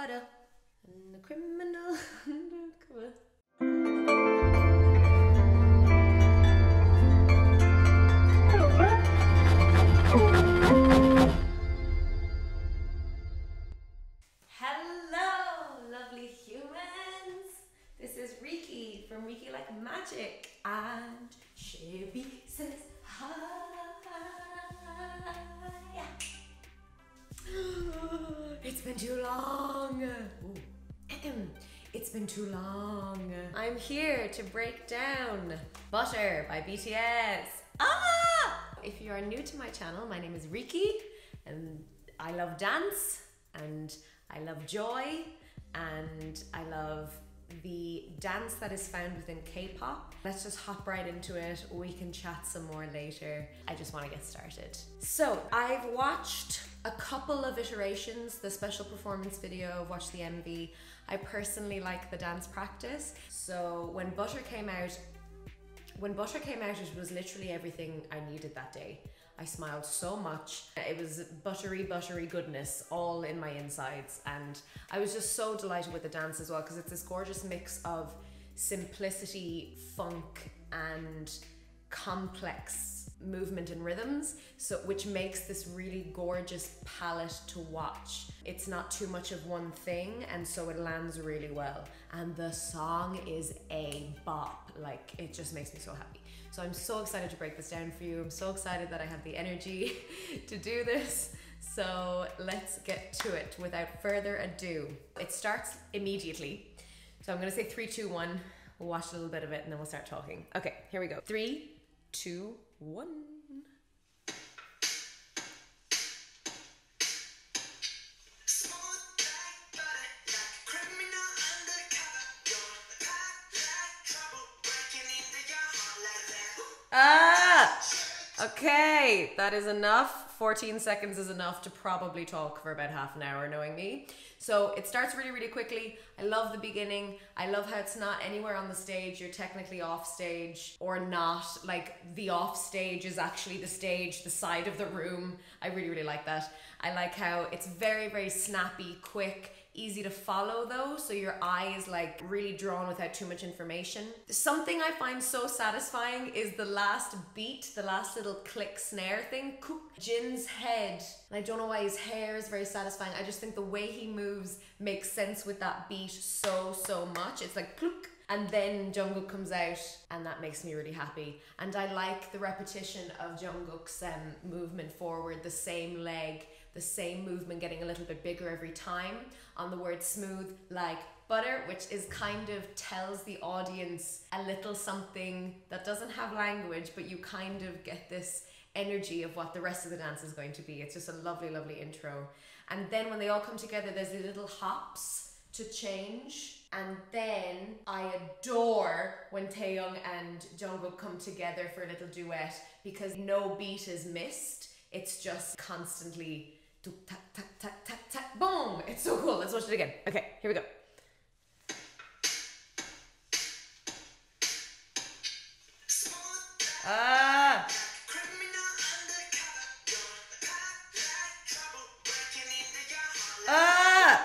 butter and the criminal undercover. Hello, lovely humans. This is Riki from Riki Like Magic, and Sherry says hi. It's been too long. It's been too long. I'm here to break down Butter by BTS. If you are new to my channel, my name is Riki, and I love dance, and I love joy, and I love the dance that is found within K-pop. Let's just hop right into it. We can chat some more later. I just want to get started. So I've watched a couple of iterations, the special performance video, I've watched the MV. I personally like the dance practice. So when Butter came out, it was literally everything I needed that day. I smiled so much. It was buttery goodness all in my insides, and I was just so delighted with the dance as well, because it's this gorgeous mix of simplicity, funk, and complex movement and rhythms, so which makes this really gorgeous palette to watch. It's not too much of one thing, and so it lands really well. And the song is a bop. Like, it just makes me so happy. So I'm so excited to break this down for you. I'm so excited that I have the energy to do this. So let's get to it without further ado. It starts immediately. So I'm gonna say 3, 2, 1. We'll watch a little bit of it and then we'll start talking. Okay, here we go. 3, 2, 1. Okay, that is enough. 14 seconds is enough to probably talk for about half an hour, knowing me. So it starts really quickly. I love the beginning. I love how it's not anywhere on the stage. You're technically off stage or not. Like, the off stage is actually the stage, the side of the room. I really like that. I like how it's very snappy, quick, easy to follow though, so your eye is like really drawn without too much information. Something I find so satisfying is the last beat, the last little click snare thing. Jin's head, and I don't know why his hair is very satisfying. I just think the way he moves makes sense with that beat so much. It's like pluk, and then Jungkook comes out, and that makes me really happy. And I like the repetition of Jungkook's movement forward, the same leg, the same movement getting a little bit bigger every time on the word smooth like butter, which is kind of tells the audience a little something that doesn't have language, but you kind of get this energy of what the rest of the dance is going to be. It's just a lovely intro. And then when they all come together, there's the little hops to change. And then I adore when Taehyung and Jungkook come together for a little duet, because no beat is missed. It's just constantly tack, boom. It's so cool. Let's watch it again. Okay, here we go.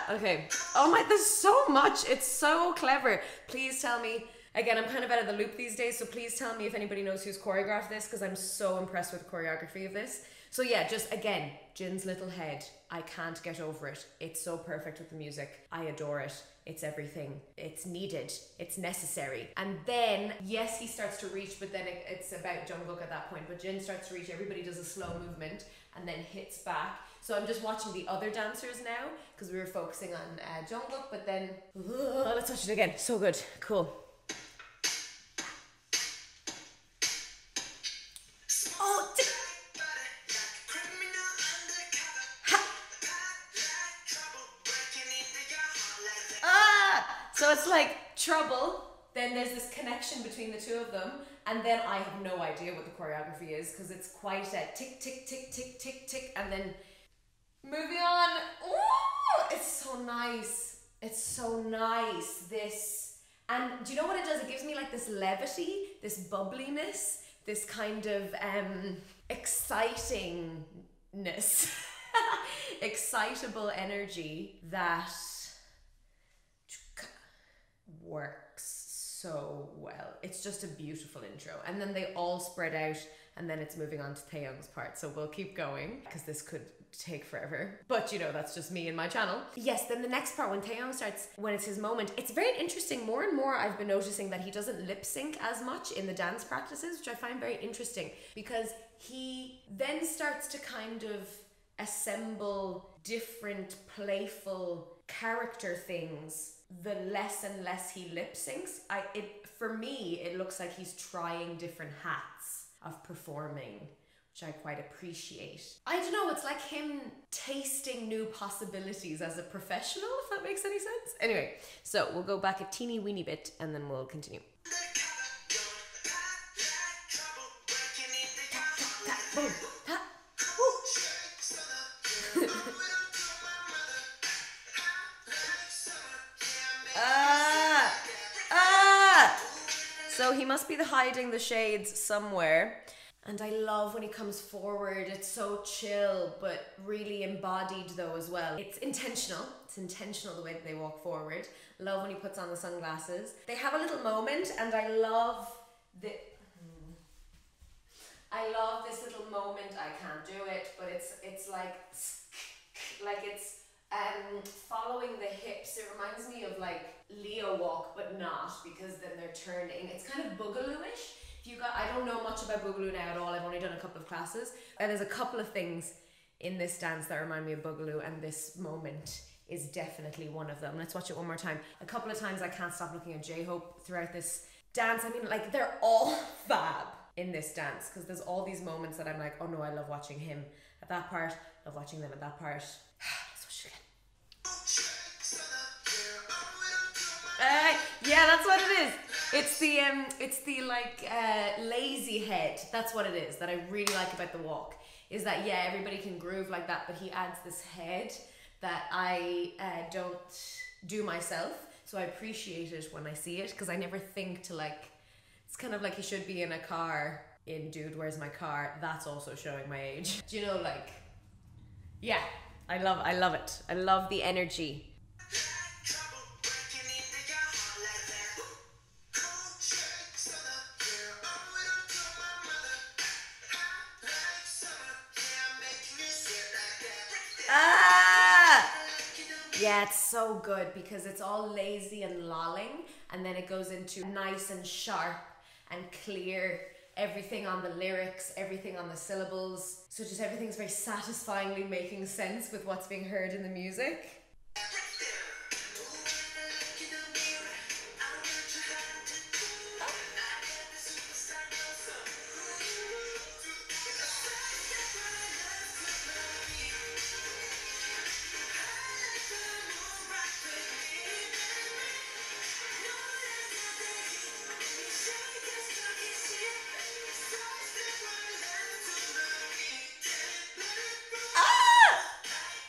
Okay. Oh my, there's so much. It's so clever. Please tell me. Again, I'm kind of out of the loop these days, so please tell me if anybody knows who's choreographed this, because I'm so impressed with the choreography of this. So yeah, just again, Jin's little head. I can't get over it. It's so perfect with the music. I adore it. It's everything. It's needed. It's necessary. And then, yes, he starts to reach, but then it's about Jungkook at that point. But Jin starts to reach. Everybody does a slow movement and then hits back. So I'm just watching the other dancers now, because we were focusing on Jungkook, but then, let's watch it again. So good. Cool. So it's like trouble, then there's this connection between the two of them, and then I have no idea what the choreography is, because it's quite a tick, tick, tick, tick, tick, tick, and then moving on. Ooh, it's so nice. It's so nice, this. And do you know what it does? It gives me like this levity, this bubbliness, this kind of excitingness, excitable energy that works so well. It's just a beautiful intro. And then they all spread out, and then it's moving on to Taeyoung's part. So we'll keep going because this could take forever. But you know, that's just me and my channel. Yes, then the next part when Taeyong starts, when it's his moment, it's very interesting. More and more I've been noticing that he doesn't lip sync as much in the dance practices, which I find very interesting because he then starts to kind of assemble different playful character things the less and less he lip syncs. For me, it looks like he's trying different hats of performing, which I quite appreciate. I don't know, it's like him tasting new possibilities as a professional, if that makes any sense. Anyway, so we'll go back a teeny weeny bit and then we'll continue. Boom. So he must be hiding the shades somewhere. And I love when he comes forward. It's so chill, but really embodied though as well. It's intentional. It's intentional the way that they walk forward. Love when he puts on the sunglasses. They have a little moment, and I love this little moment. I can't do it, but it's like it's following the hips. It reminds me of like Leo walk, but not, because then they're turning. It's kind of boogaloo-ish. I don't know much about Boogaloo now at all. I've only done a couple of classes. And there's a couple of things in this dance that remind me of Boogaloo, and this moment is definitely one of them. Let's watch it one more time. A couple of times I can't stop looking at J-Hope throughout this dance. I mean, like, they're all fab in this dance, because there's all these moments that I'm like, oh no, I love watching him at that part, love watching them at that part. Let's watch it again. Yeah, that's what it is. It's the like lazy head. That's what it is that I really like about the walk. Is that, yeah, everybody can groove like that, but he adds this head that I don't do myself. So I appreciate it when I see it, because I never think to like. It's kind of like he should be in a car in Dude, Where's My Car? That's also showing my age. Do you know, like, yeah, I love it. I love the energy. Yeah, it's so good because it's all lazy and lolling, and then it goes into nice and sharp and clear, everything on the lyrics, everything on the syllables. So just everything's very satisfyingly making sense with what's being heard in the music.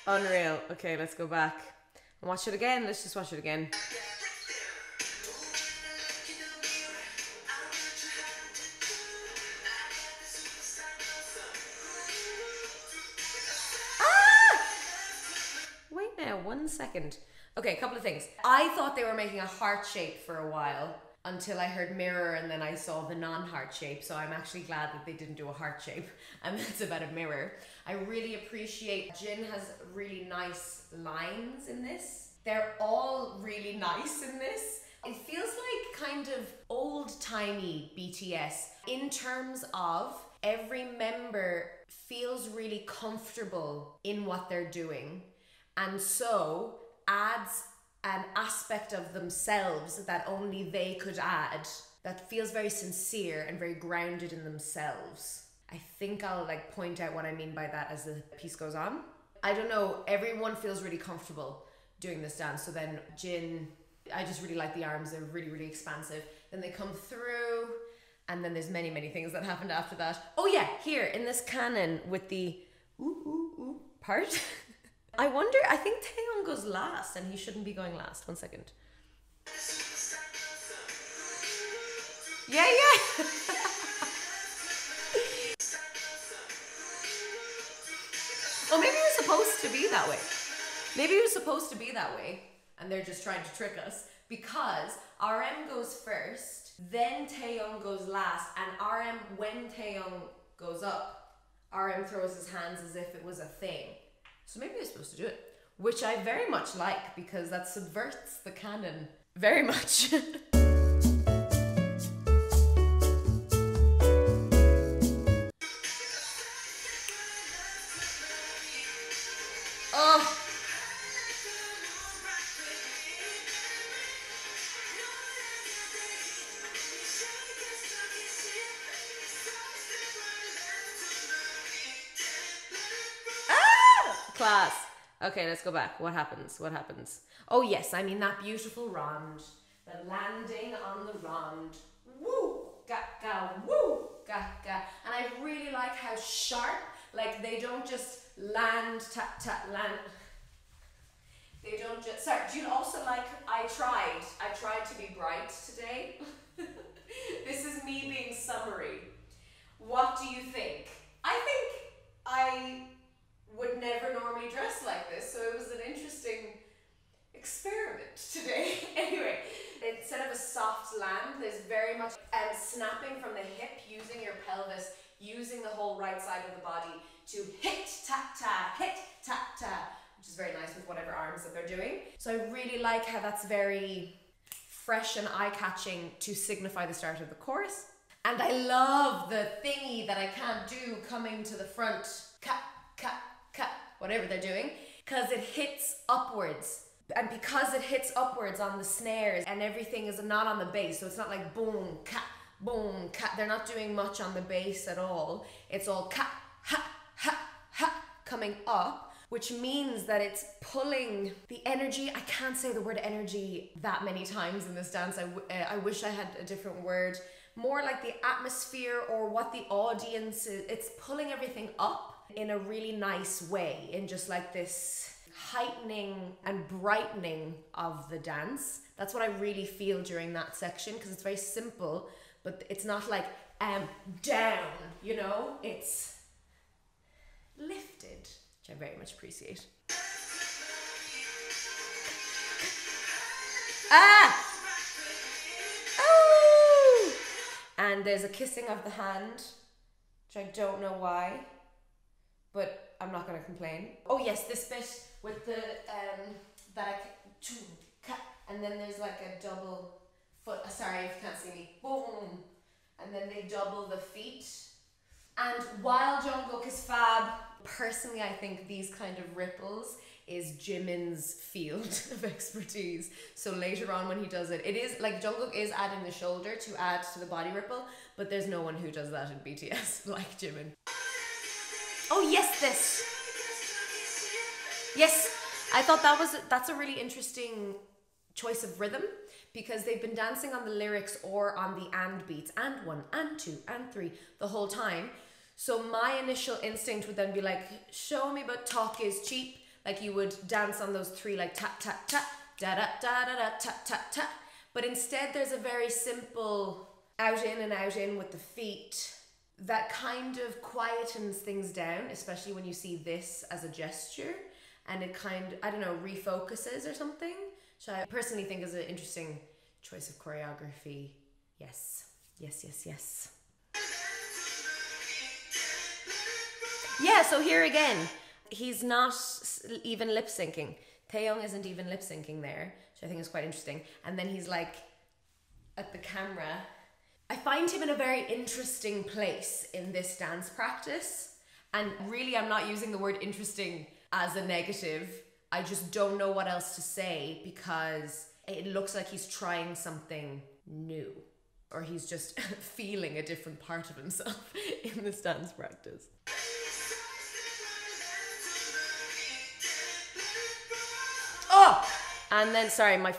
Unreal. Okay, let's go back and watch it again. Let's just watch it again. Wait now, 1 second. Okay, a couple of things. I thought they were making a heart shape for a while until I heard mirror, and then I saw the non-heart shape. So I'm actually glad that they didn't do a heart shape, and it's about a mirror. I really appreciate Jin has really nice lines in this. They're all really nice in this. It feels like kind of old-timey BTS in terms of every member feels really comfortable in what they're doing, and so adds an aspect of themselves that only they could add, that feels very sincere and very grounded in themselves. I think I'll like point out what I mean by that as the piece goes on. I don't know, everyone feels really comfortable doing this dance. So then Jin, I just really like the arms, they're really, really expansive. Then they come through, and then there's many, many things that happened after that. Oh yeah, here in this canon with the ooh, ooh, ooh part. I wonder, I think Taeyeon goes last, and he shouldn't be going last. 1 second. Yeah. Well, maybe it was supposed to be that way. Maybe it was supposed to be that way, and they're just trying to trick us. because RM goes first, then Taeyong goes last, and RM, when Taeyong goes up, RM throws his hands as if it was a thing. So maybe they're supposed to do it, which I very much like because that subverts the canon very much. Oh. Class. Okay, let's go back. What happens? What happens? Oh yes, I mean that beautiful round. The landing on the round. Woo! Ga ga woo! Ga ga. And I really like how sharp, like they don't just land, tap tap, land. They don't just, sorry, do you also like, I tried to be bright today. This is me being summary. What do you think? I think I would never normally dress like this, so it was an interesting experiment today. Anyway, instead of a soft land, there's very much snapping from the hip, using your pelvis, using the whole right side of the body to hit, tap, tap, hit, tap, tap, which is very nice with whatever arms that they're doing. So I really like how that's very fresh and eye-catching to signify the start of the chorus. And I love the thingy that I can't do coming to the front, cut, cut, cut, whatever they're doing, because it hits upwards. And because it hits upwards on the snares and everything is not on the bass, so it's not like boom, cat, boom, cat. They're not doing much on the bass at all. It's all cat, ha, ha, ha, coming up, which means that it's pulling the energy. I can't say the word energy that many times in this dance. I wish I had a different word. More like the atmosphere or what the audience is. It's pulling everything up in a really nice way, in just like this heightening and brightening of the dance. That's what I really feel during that section, because it's very simple, but it's not like down, you know? It's lifted, which I very much appreciate. Ah! Oh! And there's a kissing of the hand, which I don't know why, but I'm not going to complain. Oh yes, this bit with the and then there's like a double foot. Sorry if you can't see me. Boom, and then they double the feet. And while Jungkook is fab, personally I think these kind of ripples is Jimin's field of expertise. So later on when he does it, it is like Jungkook is adding the shoulder to add to the body ripple, but there's no one who does that in BTS like Jimin. Oh yes, this. Yes, I thought that's a really interesting choice of rhythm, because they've been dancing on the lyrics or on the and beats, and 1 and 2 and 3 the whole time. So my initial instinct would then be like, show me but talk is cheap. Like you would dance on those 3 like tap tap tap, da da da da da tap tap tap. But instead there's a very simple out in with the feet that kind of quietens things down, especially when you see this as a gesture, and it kind of, I don't know, refocuses or something. So I personally think is an interesting choice of choreography. Yes, yes, yes, yes. Yeah, so here again, he's not even lip syncing. Taeyong isn't even lip syncing there, which I think is quite interesting. And then he's like at the camera. I find him in a very interesting place in this dance practice. And really, I'm not using the word interesting as a negative. I just don't know what else to say, because it looks like he's trying something new, or he's just feeling a different part of himself in this dance practice. Oh! And then, sorry, my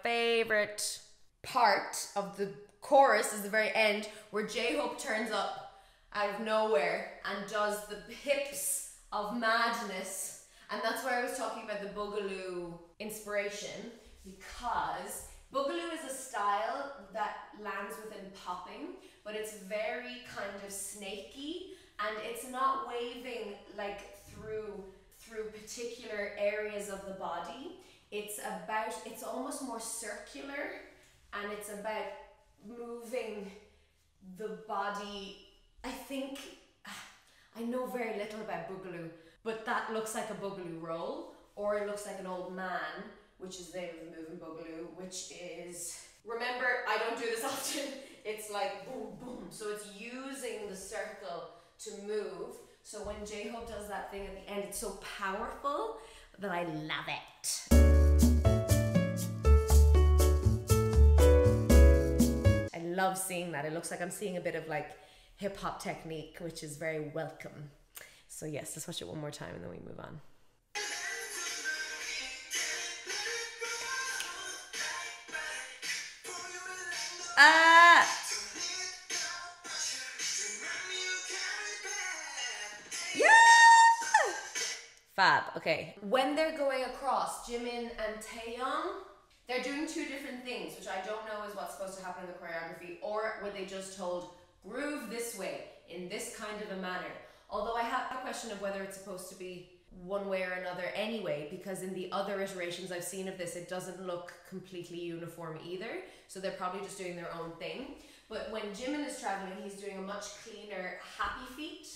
favorite part of the chorus is the very end, where J-Hope turns up out of nowhere and does the hips of madness. And that's where I was talking about the Boogaloo inspiration, because Boogaloo is a style that lands within popping, but it's very kind of snaky, and it's not waving like through particular areas of the body. It's almost more circular, and it's about moving the body. I think, I know very little about Boogaloo, but that looks like a Boogaloo roll, or it looks like an old man, which is the name of the move in Boogaloo, which is, remember, I don't do this often, it's like boom, boom, so it's using the circle to move. So when J-Hope does that thing at the end, it's so powerful that I love it. I love seeing that. It looks like I'm seeing a bit of like hip hop technique, which is very welcome. So yes, let's watch it one more time and then we move on. Fab, okay. When they're going across, Jimin and Taeyong, they're doing two different things, which I don't know is what's supposed to happen in the choreography, or were they just told, groove this way, in this kind of a manner. Although I have a question of whether it's supposed to be one way or another anyway, because in the other iterations I've seen of this, it doesn't look completely uniform either. So they're probably just doing their own thing. But when Jimin is traveling, he's doing a much cleaner happy feet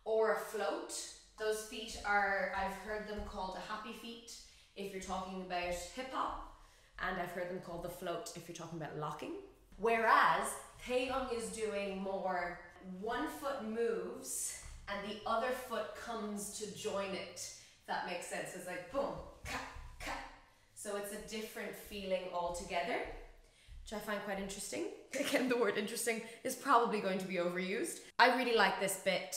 or a float. Those feet are, I've heard them called a happy feet if you're talking about hip hop, and I've heard them called the float if you're talking about locking. Whereas Taeyong is doing more one foot moves and the other foot comes to join it, if that makes sense. It's like boom, ka, ka. So it's a different feeling altogether, which I find quite interesting. Again, the word interesting is probably going to be overused. I really like this bit.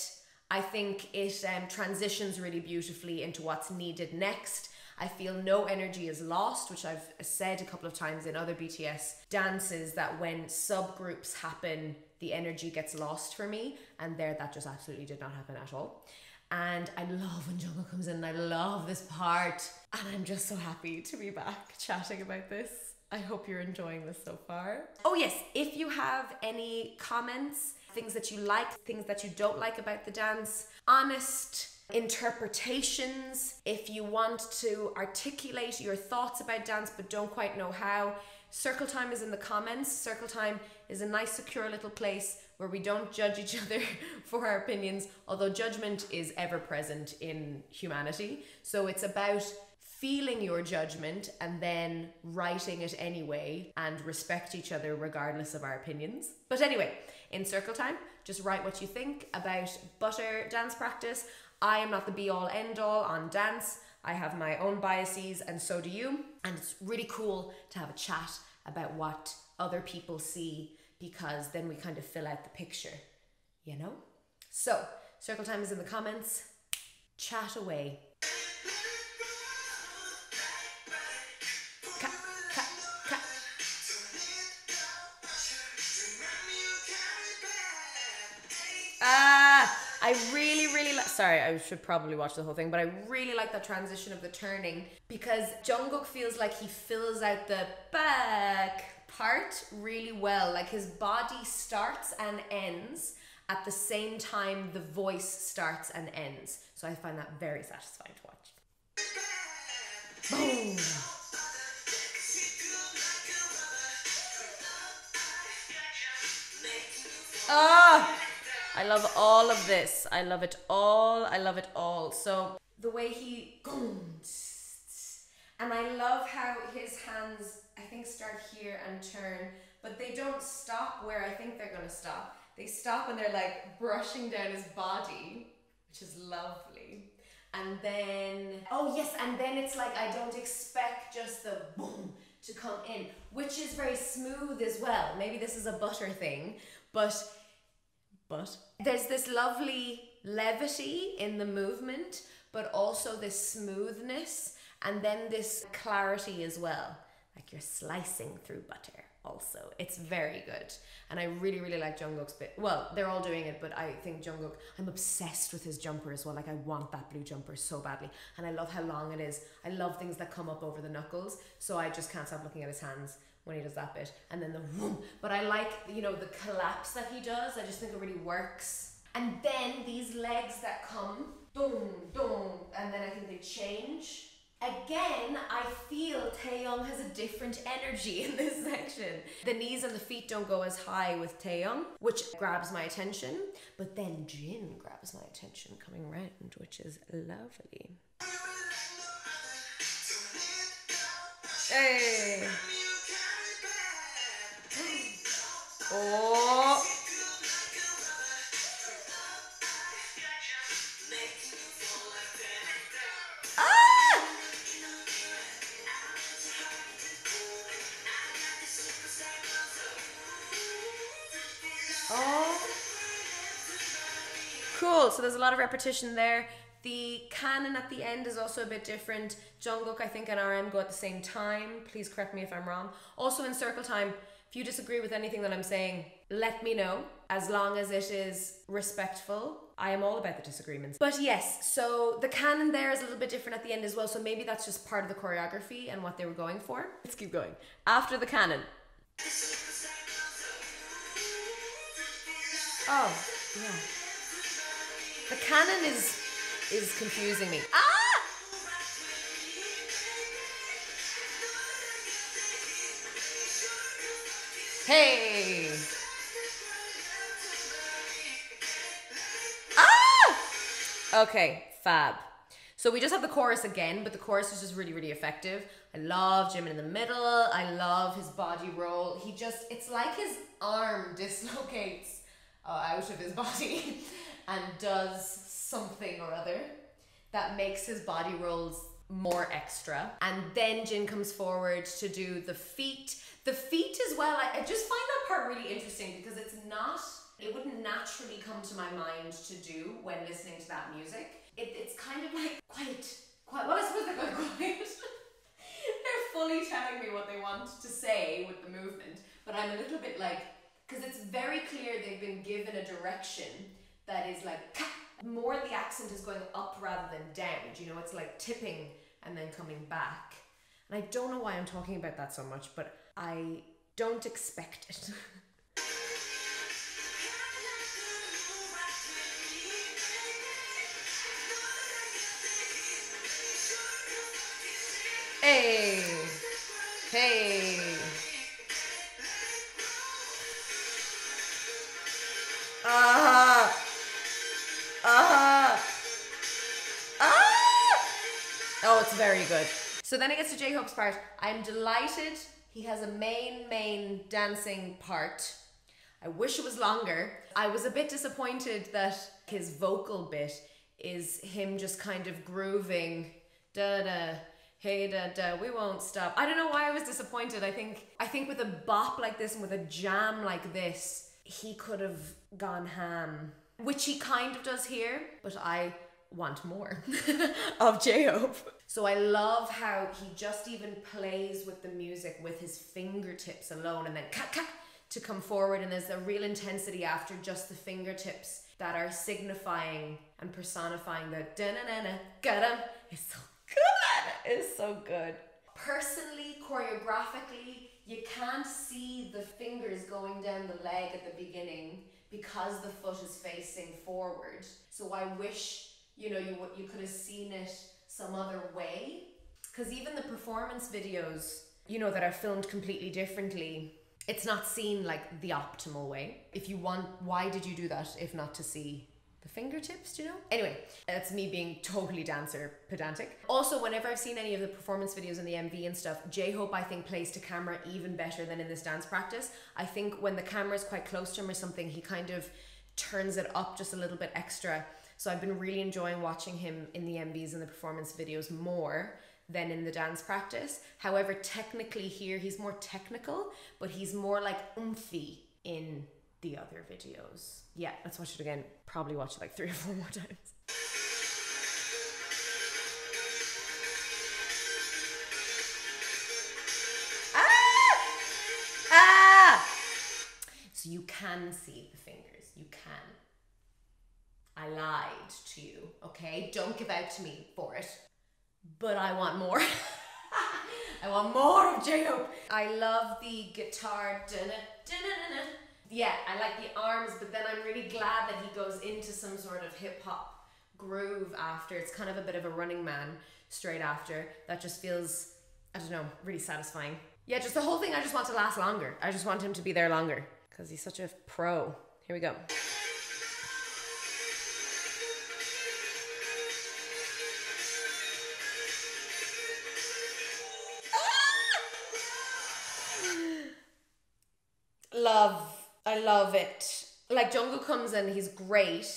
I think it transitions really beautifully into what's needed next. I feel no energy is lost, which I've said a couple of times in other BTS dances, that when subgroups happen, the energy gets lost for me, and there that just absolutely did not happen at all. And I love when Jungkook comes in, and I love this part, and I'm just so happy to be back chatting about this. I hope you're enjoying this so far. Oh yes, if you have any comments, things that you like, things that you don't like about the dance, honest interpretations, if you want to articulate your thoughts about dance but don't quite know how, Circle Time is in the comments. Circle Time is a nice secure little place where we don't judge each other for our opinions, although judgment is ever present in humanity. So it's about feeling your judgment and then writing it anyway, and respect each other regardless of our opinions. But anyway, in Circle Time, just write what you think about Butter dance practice. I am not the be all end all on dance. I have my own biases, and so do you. And it's really cool to have a chat about what other people see, because then we kind of fill out the picture, you know? So, Circle Time is in the comments. Chat away. I really like, sorry, I should probably watch the whole thing, but I really like that transition of the turning, because Jungkook feels like he fills out the back part really well. Like his body starts and ends at the same time the voice starts and ends. So I find that very satisfying to watch. Boom! Ah! I love all of this. I love it all. I love it all. So the way he, and I love how his hands, I think, start here and turn, but they don't stop where I think they're gonna stop. They stop and they're like brushing down his body, which is lovely. And then, oh yes, and then it's like I don't expect just the boom to come in, which is very smooth as well. Maybe this is a Butter thing, but there's this lovely levity in the movement, but also this smoothness, and then this clarity as well. Like you're slicing through butter also. It's very good. And I really like Jungkook's bit. Well, they're all doing it, but I think Jungkook, I'm obsessed with his jumper as well. Like I want that blue jumper so badly. And I love how long it is. I love things that come up over the knuckles. So I just can't stop looking at his hands when he does that bit, and then the whoom. But I like, you know, the collapse that he does. I just think it really works. And then these legs that come, boom, boom, and then I think they change. Again, I feel Taeyong has a different energy in this section. The knees and the feet don't go as high with Taeyong, which grabs my attention, but then Jin grabs my attention coming round, which is lovely. Hey! Oh! Oh, cool. So there's a lot of repetition there. The canon at the end is also a bit different. Jungkook, I think, and RM go at the same time. Please correct me if I'm wrong. Also in circle time, if you disagree with anything that I'm saying, let me know. As long as it is respectful, I am all about the disagreements. But yes, so the canon there is a little bit different at the end as well. So maybe that's just part of the choreography and what they were going for. Let's keep going. After the canon. Oh, yeah. The canon is confusing me. Ah! Hey! Ah! Okay, fab. So we just have the chorus again, but the chorus is just really, really effective. I love Jimin in the middle. I love his body roll. It's like his arm dislocates out of his body and does something or other that makes his body rolls more extra. And then Jin comes forward to do the feet. The feet as well, I just find that part really interesting because it wouldn't naturally come to my mind to do when listening to that music. It's kind of like quiet. Well, I suppose they're going quiet. They're fully telling me what they want to say with the movement, but I'm a little bit like, because it's very clear they've been given a direction that is like, more the accent is going up rather than down. Do you know, it's like tipping and then coming back. And I don't know why I'm talking about that so much, but I don't expect it. Hey! Hey! Oh, it's very good. So then it gets to J-Hope's part. I'm delighted he has a main dancing part. I wish it was longer. I was a bit disappointed that his vocal bit is him just kind of grooving, da-da, hey da-da, we won't stop. I don't know why I was disappointed. I think with a bop like this and with a jam like this, he could have gone ham, which he kind of does here, but I want more of J-Hope. So I love how he just even plays with the music with his fingertips alone and then to come forward, and there's a real intensity after just the fingertips that are signifying and personifying the da-na-na-na, ga-dum. It's so good. It's so good. Personally, choreographically, you can't see the fingers going down the leg at the beginning because the foot is facing forward. So I wish, you know, you could have seen it some other way. Because even the performance videos, you know, that are filmed completely differently, it's not seen like the optimal way. If you want, why did you do that if not to see the fingertips, do you know? Anyway, that's me being totally dancer pedantic. Also, whenever I've seen any of the performance videos in the MV and stuff, J-Hope, I think, plays to camera even better than in this dance practice. I think when the camera is quite close to him or something, he kind of turns it up just a little bit extra. So I've been really enjoying watching him in the MVs and the performance videos more than in the dance practice. However, technically here, he's more technical, but he's more like oomphy in the other videos. Yeah, let's watch it again. Probably watch it like 3 or 4 more times. So you can see the fingers, you can. I lied to you, okay? Don't give out to me for it. But I want more. I want more of J-Hope. I love the guitar. Yeah, I like the arms, but then I'm really glad that he goes into some sort of hip hop groove after. It's kind of a bit of a Running Man. straight after. That just feels, I don't know, really satisfying. Yeah, just the whole thing I just want to last longer. I just want him to be there longer because he's such a pro. Here we go. I love it. Like Jungkook comes in, he's great,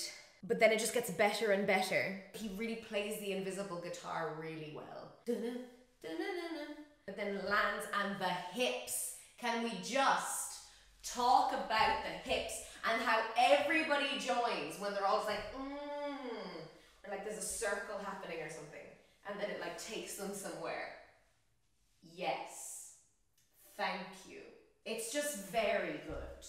but then it just gets better and better. He really plays the invisible guitar really well. But then lands and the hips. Can we just talk about the hips and how everybody joins when they're all just like, or like there's a circle happening or something, and then it like takes them somewhere. Yes. Thank you. It's just very good.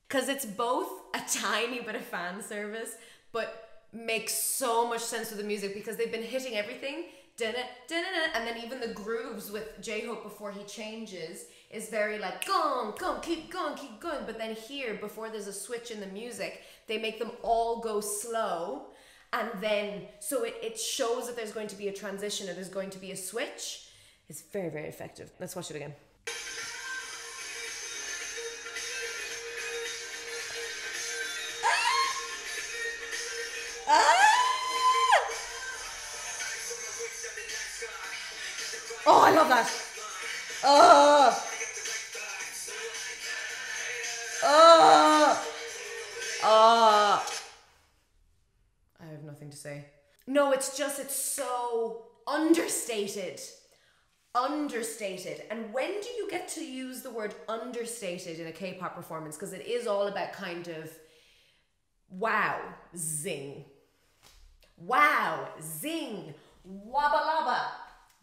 Because it's both a tiny bit of fan service, but makes so much sense with the music because they've been hitting everything. And then even the grooves with J-Hope before he changes is very like, go on, keep going. But then here, before there's a switch in the music, they make them all go slow. And then, so it shows that there's going to be a transition or there's going to be a switch. It's very, very effective. Let's watch it again. Oh, I love that. I have nothing to say. No, it's so understated. And when do you get to use the word understated in a K-pop performance? Because it is all about kind of wow, zing. Wow, zing, wabba labba.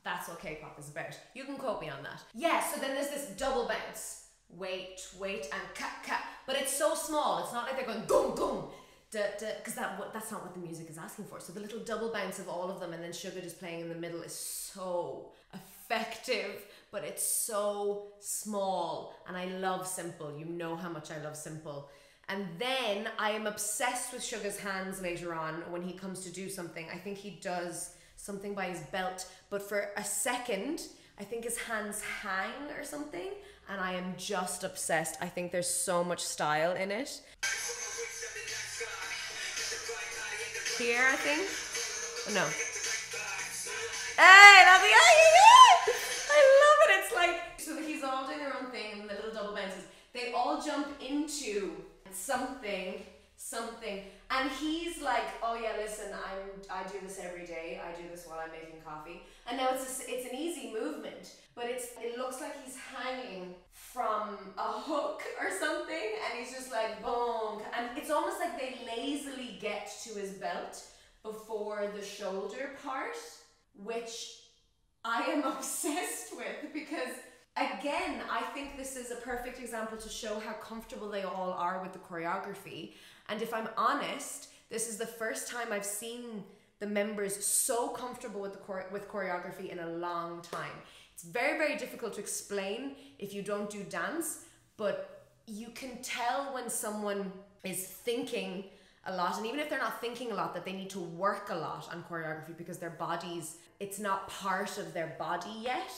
That's what K-pop is about. You can quote me on that. Yeah, so then there's this double bounce. Wait, and cut. But it's so small. It's not like they're going gong, gong, because that's not what the music is asking for. So the little double bounce of all of them and then Suga just playing in the middle is so effective, but it's so small. And I love Simple. You know how much I love Simple. And then I am obsessed with Suga's hands later on when he comes to do something. I think he does something by his belt, but for a second, I think his hands hang or something, and I am just obsessed. I think there's so much style in it. Here, I think? No. Hey, that's the I love it. It's like, so he's all doing their own thing, and the little double bounces. They all jump into something, and he's like, oh yeah, listen, I do this every day. I do this while I'm making coffee, and now it's an easy movement, but it looks like he's hanging from a hook or something, and he's just like boom, and it's almost like they lazily get to his belt before the shoulder part, which I am obsessed with because, again, I think this is a perfect example to show how comfortable they all are with the choreography. And if I'm honest, this is the first time I've seen the members so comfortable with with choreography in a long time. It's very, very difficult to explain if you don't do dance, but you can tell when someone is thinking a lot, and even if they're not thinking a lot, that they need to work a lot on choreography because their bodies, it's not part of their body yet.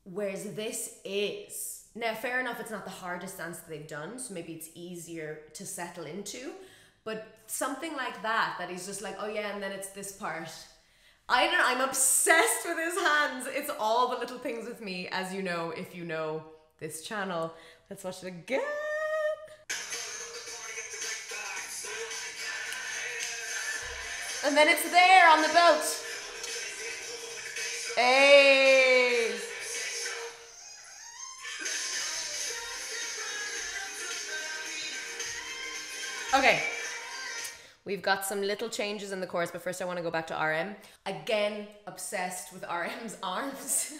Whereas this is. Now, fair enough, it's not the hardest dance that they've done, so maybe it's easier to settle into, but something like that he's just like, oh yeah, and then it's this part. I'm obsessed with his hands. It's all the little things with me, as you know, if you know this channel. Let's watch it again. And then it's there on the belt. Hey. Okay, we've got some little changes in the chorus, but first I want to go back to RM. Again, obsessed with RM's arms.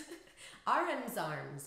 RM's arms.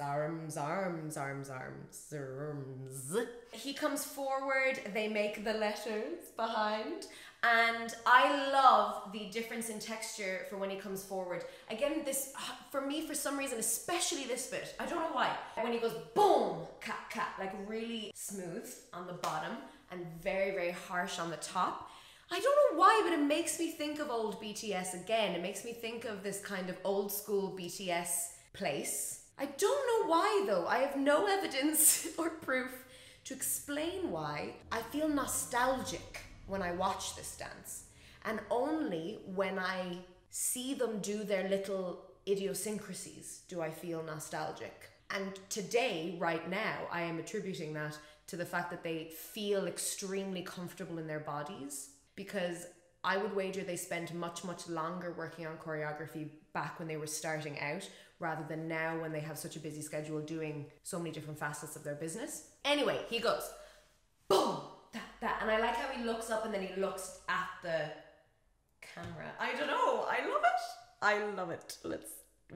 He comes forward, they make the letters behind, and I love the difference in texture for when he comes forward. Again, this, for me, for some reason, especially this bit, I don't know why, when he goes boom, cat, like really smooth on the bottom, and very, very harsh on the top. I don't know why, but it makes me think of old BTS again. It makes me think of this kind of old school BTS place. I don't know why though. I have no evidence or proof to explain why. I feel nostalgic when I watch this dance. And only when I see them do their little idiosyncrasies do I feel nostalgic. And today, right now, I am attributing that to the fact that they feel extremely comfortable in their bodies, because I would wager they spent much, much longer working on choreography back when they were starting out, rather than now when they have such a busy schedule doing so many different facets of their business. Anyway, he goes, boom, that. And I like how he looks up and then he looks at the camera. I don't know. I love it. I love it. Let's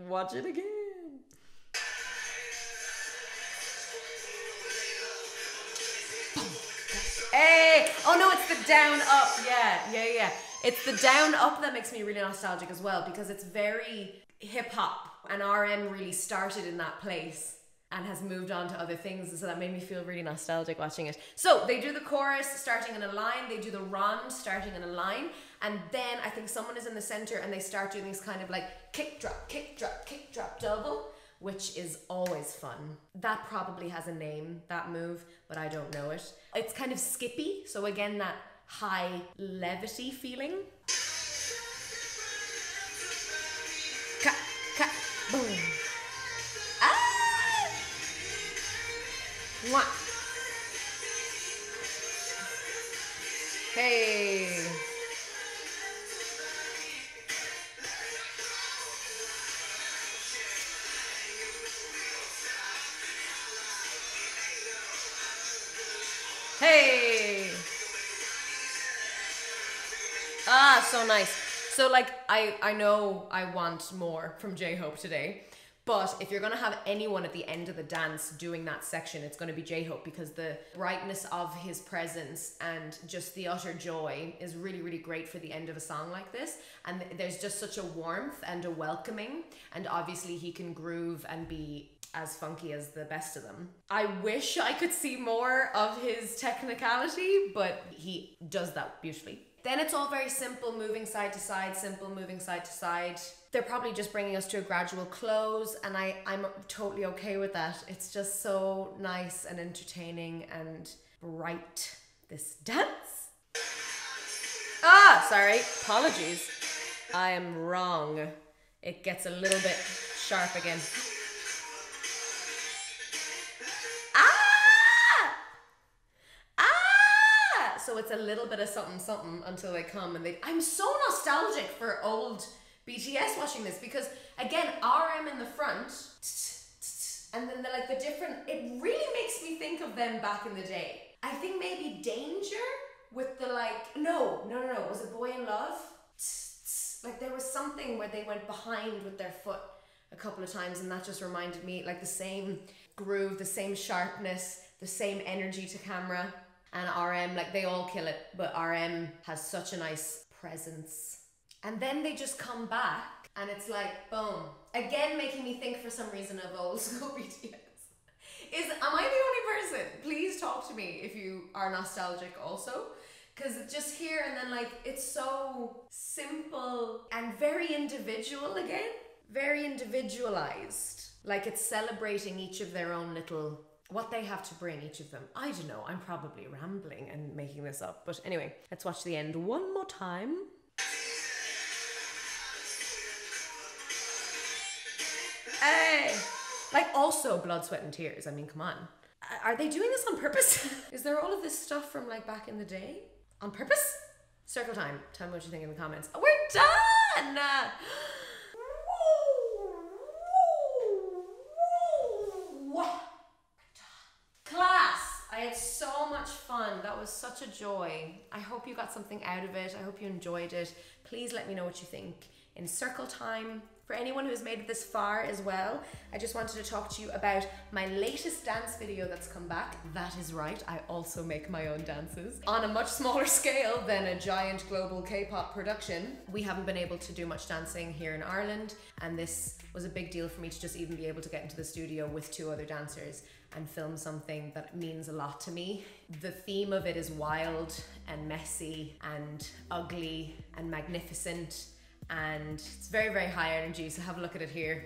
watch it again. Hey! Oh no, it's the down up. Yeah. It's the down up that makes me really nostalgic as well, because it's very hip hop, and RM really started in that place and has moved on to other things, so that made me feel really nostalgic watching it. So they do the chorus starting in a line, they do the rond starting in a line, and then I think someone is in the center and they start doing these kind of like kick drop double, which is always fun. That probably has a name, that move, but I don't know it. It's kind of skippy, so again, that high levity feeling. Boom. Ah! Mwah. Hey. Hey. Ah, so nice. So like, I know I want more from J-Hope today, but if you're gonna have anyone at the end of the dance doing that section, it's gonna be J-Hope, because the brightness of his presence and just the utter joy is really, really great for the end of a song like this. And there's just such a warmth and a welcoming, and obviously he can groove and be as funky as the best of them. I wish I could see more of his technicality, but he does that beautifully. Then it's all very simple, moving side to side, simple, moving side to side. They're probably just bringing us to a gradual close, and I'm totally okay with that. It's just so nice and entertaining and bright, this dance. Ah, sorry, apologies. I am wrong. It gets a little bit sharp again. So it's a little bit of something until they come, and I'm so nostalgic for old BTS watching this, because again, RM in the front, and then the different, it really makes me think of them back in the day. I think maybe Danger with the no, was it Boy in Love? Like there was something where they went behind with their foot a couple of times, and that just reminded me, like the same groove, the same sharpness, the same energy to camera. And RM, like they all kill it, but RM has such a nice presence. And then they just come back and it's like, boom. Again, making me think for some reason of old school BTS. Am I the only person? Please talk to me if you are nostalgic also. Because just here and then it's so simple and very individual again. Very individualized. Like it's celebrating each of their own little, what they have to bring, each of them. I don't know, I'm probably rambling and making this up. But anyway, let's watch the end one more time. Hey! Like also Blood, Sweat and Tears. I mean, come on. Are they doing this on purpose? Is there all of this stuff from back in the day? On purpose? Circle time. Tell me what you think in the comments. Oh, we're done! Class! I had so much fun. That was such a joy. I hope you got something out of it. I hope you enjoyed it. Please let me know what you think in Circle Time. For anyone who's made it this far as well, I just wanted to talk to you about my latest dance video that's come back. That is right, I also make my own dances on a much smaller scale than a giant global K-pop production. We haven't been able to do much dancing here in Ireland, and this was a big deal for me to just even be able to get into the studio with 2 other dancers and film something that means a lot to me. The theme of it is wild and messy and ugly and magnificent, and it's very, very high energy, so have a look at it here.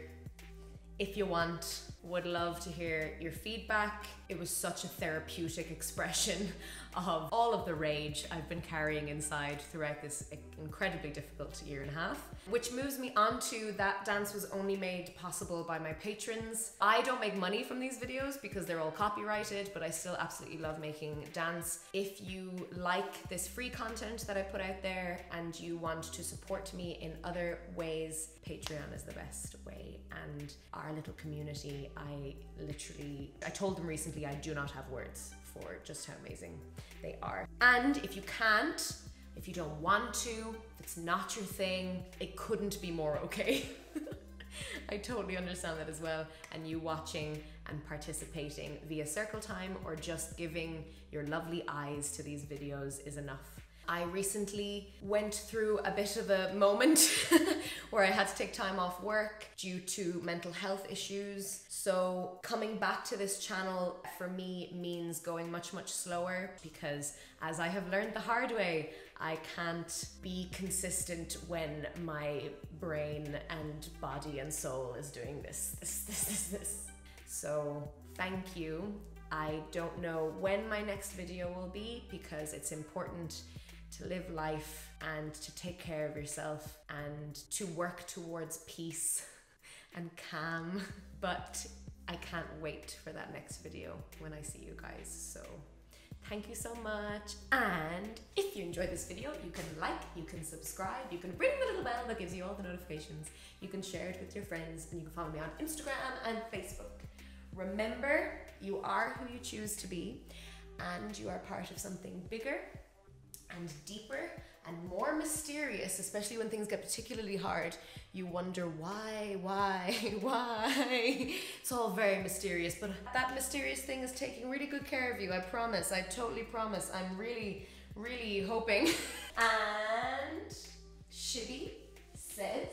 If you want, would love to hear your feedback. It was such a therapeutic expression of all of the rage I've been carrying inside throughout this incredibly difficult 1.5 years. Which moves me on to that dance was only made possible by my patrons. I don't make money from these videos because they're all copyrighted, but I still absolutely love making dance. If you like this free content that I put out there and you want to support me in other ways, Patreon is the best way. And our little community, I told them recently I do not have words for just how amazing they are. And if you can't, if you don't want to, if it's not your thing, it couldn't be more okay. I totally understand that as well. And you watching and participating via Circle Time or just giving your lovely eyes to these videos is enough. I recently went through a bit of a moment where I had to take time off work due to mental health issues. So coming back to this channel for me means going much, much slower, because as I have learned the hard way, I can't be consistent when my brain and body and soul is doing this. So thank you. I don't know when my next video will be because it's important to live life and to take care of yourself and to work towards peace and calm. But I can't wait for that next video when I see you guys. So thank you so much. And if you enjoyed this video, you can like, you can subscribe, you can ring the little bell that gives you all the notifications. You can share it with your friends, and you can follow me on Instagram and Facebook. Remember, you are who you choose to be, and you are part of something bigger and deeper and more mysterious, especially when things get particularly hard. You wonder why? It's all very mysterious, but that mysterious thing is taking really good care of you, I promise. I totally promise. I'm really, really hoping. And Shibby says,